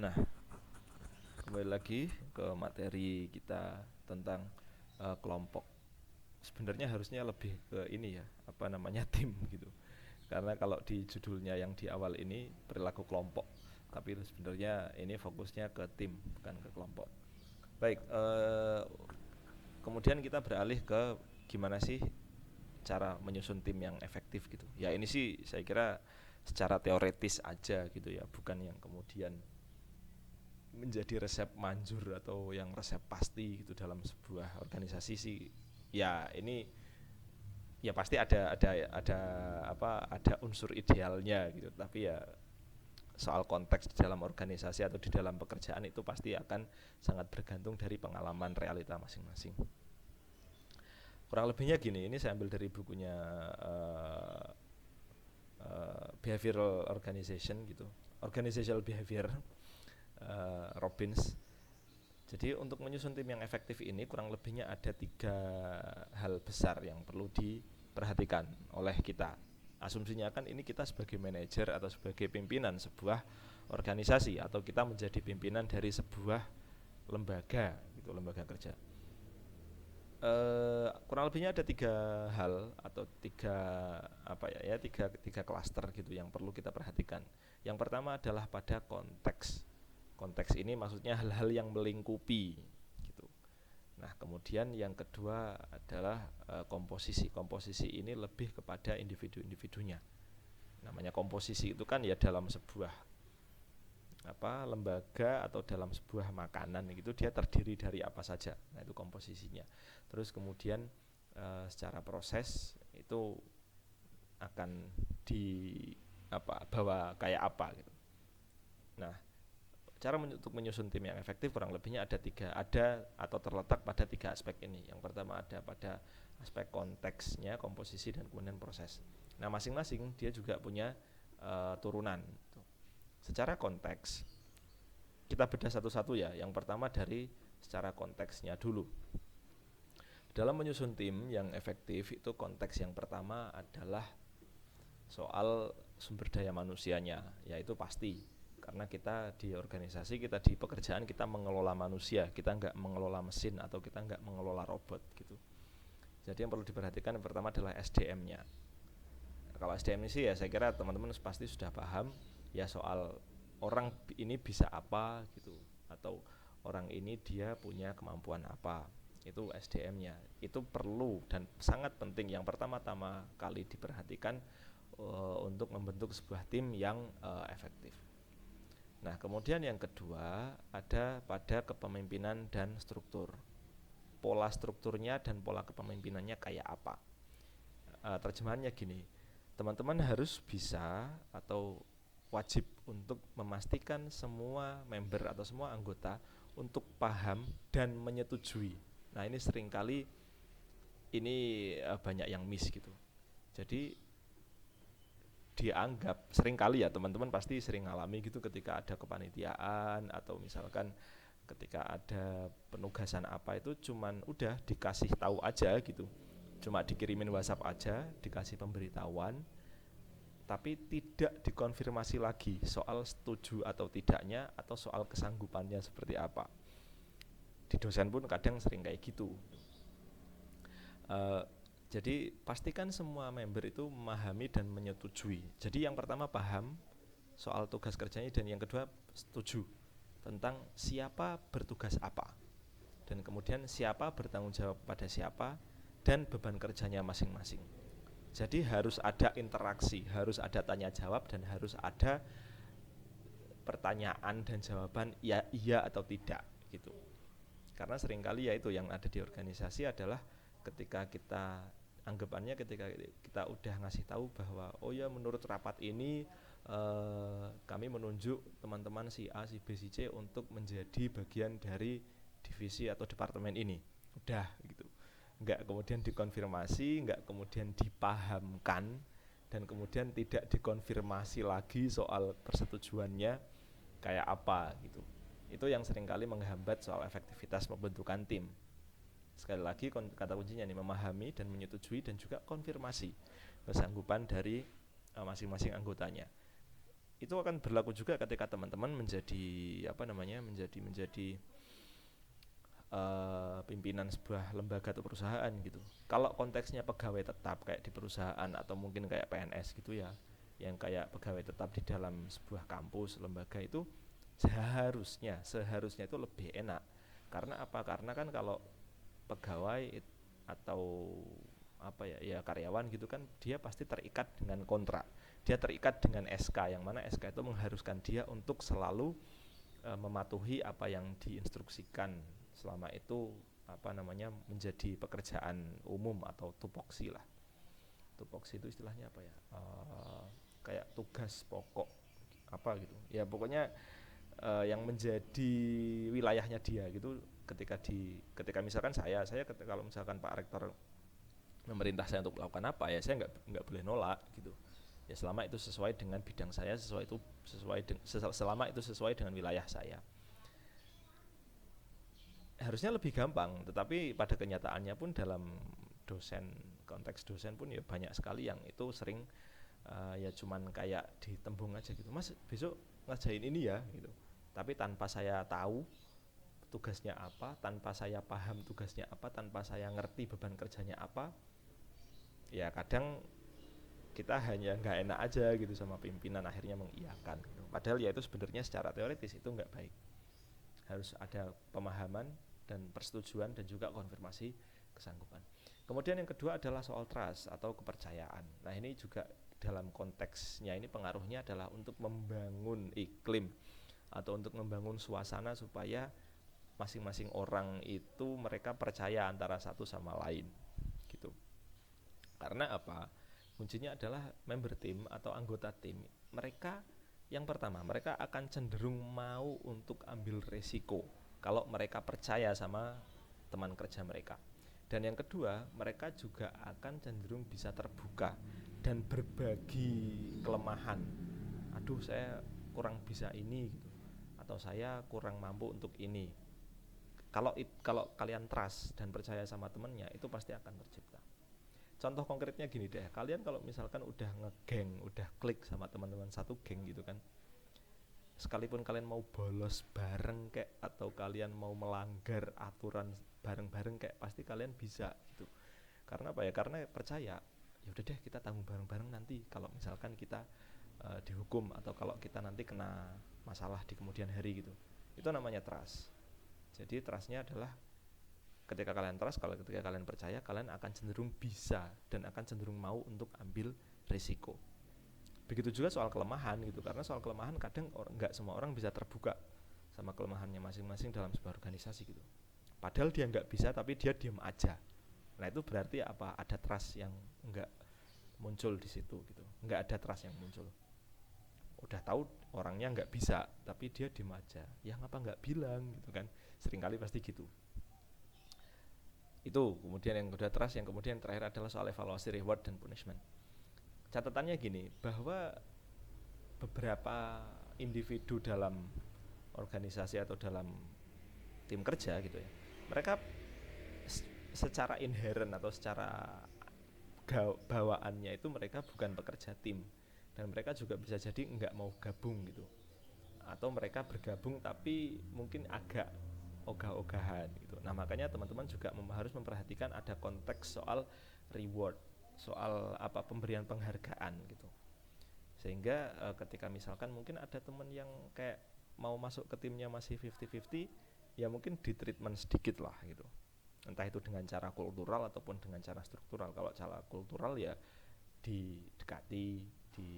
Nah, kembali lagi ke materi kita tentang kelompok. Sebenarnya harusnya lebih ke ini ya, apa namanya tim gitu. Karena kalau di judulnya yang di awal ini perilaku kelompok, tapi sebenarnya ini fokusnya ke tim bukan ke kelompok. Baik, kemudian kita beralih ke gimana sih cara menyusun tim yang efektif gitu. Ya ini sih saya kira secara teoretis aja gitu ya, bukan yang kemudian menjadi resep manjur atau yang resep pasti gitu dalam sebuah organisasi sih. Ya ini ya pasti ada unsur idealnya gitu, tapi ya soal konteks di dalam organisasi atau di dalam pekerjaan itu pasti akan sangat bergantung dari pengalaman realita masing-masing. Kurang lebihnya gini, ini saya ambil dari bukunya Behavioral Organization gitu, Organizational Behavior, Robbins. Jadi untuk menyusun tim yang efektif ini kurang lebihnya ada 3 hal besar yang perlu diperhatikan oleh kita. Asumsinya kan ini kita sebagai manajer atau sebagai pimpinan sebuah organisasi, atau kita menjadi pimpinan dari sebuah lembaga gitu, lembaga kerja. Kurang lebihnya ada 3 hal atau tiga klaster gitu yang perlu kita perhatikan. Yang pertama adalah pada konteks. Konteks ini maksudnya hal-hal yang melingkupi gitu. Nah, kemudian yang kedua adalah komposisi. Komposisi ini lebih kepada individu-individunya. Namanya komposisi itu kan ya dalam sebuah lembaga atau dalam sebuah makanan gitu, dia terdiri dari apa saja. Nah, itu komposisinya. Terus kemudian secara proses itu akan di bawa kayak apa gitu. Nah, cara untuk menyusun tim yang efektif kurang lebihnya ada atau terletak pada 3 aspek ini. Yang pertama ada pada aspek konteksnya, komposisi, dan kemudian proses. Nah, masing-masing dia juga punya turunan. Secara konteks kita bedah satu-satu ya. Yang pertama dari secara konteksnya dulu. Dalam menyusun tim yang efektif itu konteks yang pertama adalah soal sumber daya manusianya, yaitu pasti karena kita di organisasi, kita di pekerjaan, kita mengelola manusia, kita nggak mengelola mesin atau kita nggak mengelola robot gitu. Jadi yang perlu diperhatikan yang pertama adalah SDM-nya. Kalau SDM ini sih ya saya kira teman-teman pasti sudah paham ya, soal orang ini bisa apa gitu, atau orang ini dia punya kemampuan apa. Itu SDM-nya. Itu perlu dan sangat penting yang pertama-tama kali diperhatikan untuk membentuk sebuah tim yang efektif. Nah, kemudian yang kedua ada pada kepemimpinan dan struktur. Pola strukturnya dan pola kepemimpinannya kayak apa? Terjemahannya gini, teman-teman harus bisa atau wajib untuk memastikan semua member atau semua anggota untuk paham dan menyetujui. Nah, ini seringkali ini banyak yang miss gitu. Jadi dianggap seringkali ya, teman-teman pasti sering ngalami gitu ketika ada kepanitiaan atau misalkan ketika ada penugasan apa, itu cuman udah dikasih tahu aja gitu, cuma dikirimin WhatsApp aja, dikasih pemberitahuan, tapi tidak dikonfirmasi lagi soal setuju atau tidaknya atau soal kesanggupannya seperti apa. Di dosen pun kadang sering kayak gitu. Uh, jadi pastikan semua member itu memahami dan menyetujui. Jadi yang pertama paham soal tugas kerjanya, dan yang kedua setuju tentang siapa bertugas apa, dan kemudian siapa bertanggung jawab pada siapa, dan beban kerjanya masing-masing. Jadi harus ada interaksi, harus ada tanya jawab, dan harus ada pertanyaan dan jawaban ya iya atau tidak gitu. Karena seringkali ya itu yang ada di organisasi adalah ketika kita anggapannya ketika kita udah ngasih tahu bahwa oh ya menurut rapat ini kami menunjuk teman-teman si A, si B, si C untuk menjadi bagian dari divisi atau departemen ini. Udah gitu. Enggak kemudian dikonfirmasi, enggak kemudian dipahamkan, dan kemudian tidak dikonfirmasi lagi soal persetujuannya kayak apa gitu. Itu yang seringkali menghambat soal efektivitas pembentukan tim. Sekali lagi kata kuncinya nih, memahami dan menyetujui dan juga konfirmasi kesanggupan dari masing-masing anggotanya. itu akan berlaku juga ketika teman-teman menjadi apa namanya menjadi pimpinan sebuah lembaga atau perusahaan gitu. Kalau konteksnya pegawai tetap kayak di perusahaan atau mungkin kayak PNS gitu ya, yang kayak pegawai tetap di dalam sebuah kampus lembaga itu seharusnya itu lebih enak. Karena apa? Karena kan kalau pegawai atau apa ya karyawan gitu kan, dia pasti terikat dengan kontrak, dia terikat dengan SK, yang mana SK itu mengharuskan dia untuk selalu mematuhi apa yang diinstruksikan selama itu apa namanya menjadi pekerjaan umum atau tupoksi lah. Tupoksi itu istilahnya apa ya, kayak tugas pokok apa gitu ya, pokoknya yang menjadi wilayahnya dia gitu. Ketika misalkan saya kalau misalkan Pak Rektor memerintah saya untuk melakukan apa, ya saya nggak boleh nolak gitu ya, selama itu sesuai dengan bidang saya, selama itu sesuai dengan wilayah saya. Harusnya lebih gampang, tetapi pada kenyataannya pun dalam konteks dosen pun ya banyak sekali yang itu sering ya cuman kayak ditembung aja gitu, Mas besok ngajain ini ya gitu, tapi tanpa saya tahu tugasnya apa, tanpa saya paham tugasnya apa, tanpa saya ngerti beban kerjanya apa, ya kadang kita hanya nggak enak aja gitu sama pimpinan, akhirnya mengiyakan gitu. Padahal ya itu sebenarnya secara teoritis itu nggak baik, harus ada pemahaman dan persetujuan dan juga konfirmasi kesanggupan. Kemudian yang kedua adalah soal trust atau kepercayaan. Nah ini juga dalam konteksnya ini pengaruhnya adalah untuk membangun iklim atau untuk membangun suasana supaya masing-masing orang itu mereka percaya antara satu sama lain gitu. Karena apa? Kuncinya adalah member tim atau anggota tim. Mereka yang pertama, mereka akan cenderung mau untuk ambil resiko kalau mereka percaya sama teman kerja mereka. Dan yang kedua, mereka juga akan cenderung bisa terbuka dan berbagi kelemahan. Aduh, saya kurang bisa ini gitu, atau saya kurang mampu untuk ini. Kalau kalian trust dan percaya sama temennya, itu pasti akan tercipta. Contoh konkretnya gini deh, kalian kalau misalkan udah ngegeng, udah klik sama teman-teman satu geng gitu kan, sekalipun kalian mau bolos bareng kayak, atau kalian mau melanggar aturan bareng-bareng kayak, pasti kalian bisa gitu. Karena apa ya? Karena percaya, ya udah deh kita tanggung bareng-bareng nanti kalau misalkan kita dihukum atau kalau kita nanti kena masalah di kemudian hari gitu. Itu namanya trust. Jadi trustnya adalah ketika kalian percaya, kalian akan cenderung bisa dan akan cenderung mau untuk ambil risiko. Begitu juga soal kelemahan gitu, karena soal kelemahan kadang nggak semua orang bisa terbuka sama kelemahannya masing-masing dalam sebuah organisasi gitu. Padahal dia nggak bisa tapi dia diam aja. Nah itu berarti apa? Ada trust yang nggak muncul di situ gitu, nggak ada trust yang muncul. Udah tahu orangnya nggak bisa tapi dia diam aja, ya ngapa nggak bilang gitu kan? Seringkali pasti gitu. Itu kemudian yang udah trust. Yang kemudian terakhir adalah soal evaluasi reward dan punishment. Catatannya gini, bahwa beberapa individu dalam organisasi atau dalam tim kerja gitu ya, mereka secara inherent atau secara bawaannya itu mereka bukan pekerja tim, dan mereka juga bisa jadi nggak mau gabung gitu, atau mereka bergabung tapi mungkin agak ogah-ogahan gitu. Nah makanya teman-teman juga harus memperhatikan ada konteks soal reward, soal apa, pemberian penghargaan gitu. Sehingga ketika misalkan mungkin ada teman yang kayak mau masuk ke timnya masih 50-50, ya mungkin di treatment sedikit lah gitu. Entah itu dengan cara kultural ataupun dengan cara struktural. Kalau cara kultural ya didekati, di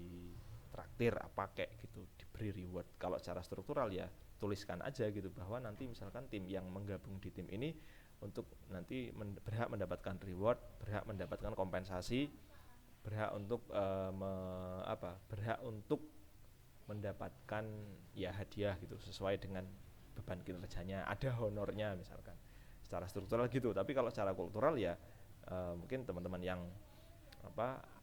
traktir apa kayak gitu, diberi reward. Kalau cara struktural ya tuliskan aja gitu, bahwa nanti misalkan tim yang menggabung di tim ini untuk nanti berhak mendapatkan reward, berhak mendapatkan kompensasi, berhak untuk berhak untuk mendapatkan ya hadiah gitu sesuai dengan beban kinerjanya, ada honornya misalkan, secara struktural gitu. Tapi kalau secara kultural ya mungkin teman-teman yang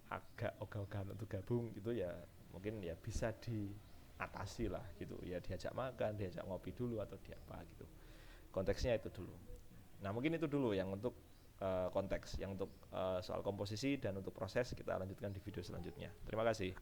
agak ogah-ogahan untuk gabung gitu ya, mungkin ya bisa diatasi lah gitu ya, diajak makan, diajak ngopi dulu atau diapa gitu. Konteksnya itu dulu. Nah mungkin itu dulu yang untuk konteks, yang untuk soal komposisi, dan untuk proses kita lanjutkan di video selanjutnya. Terima kasih.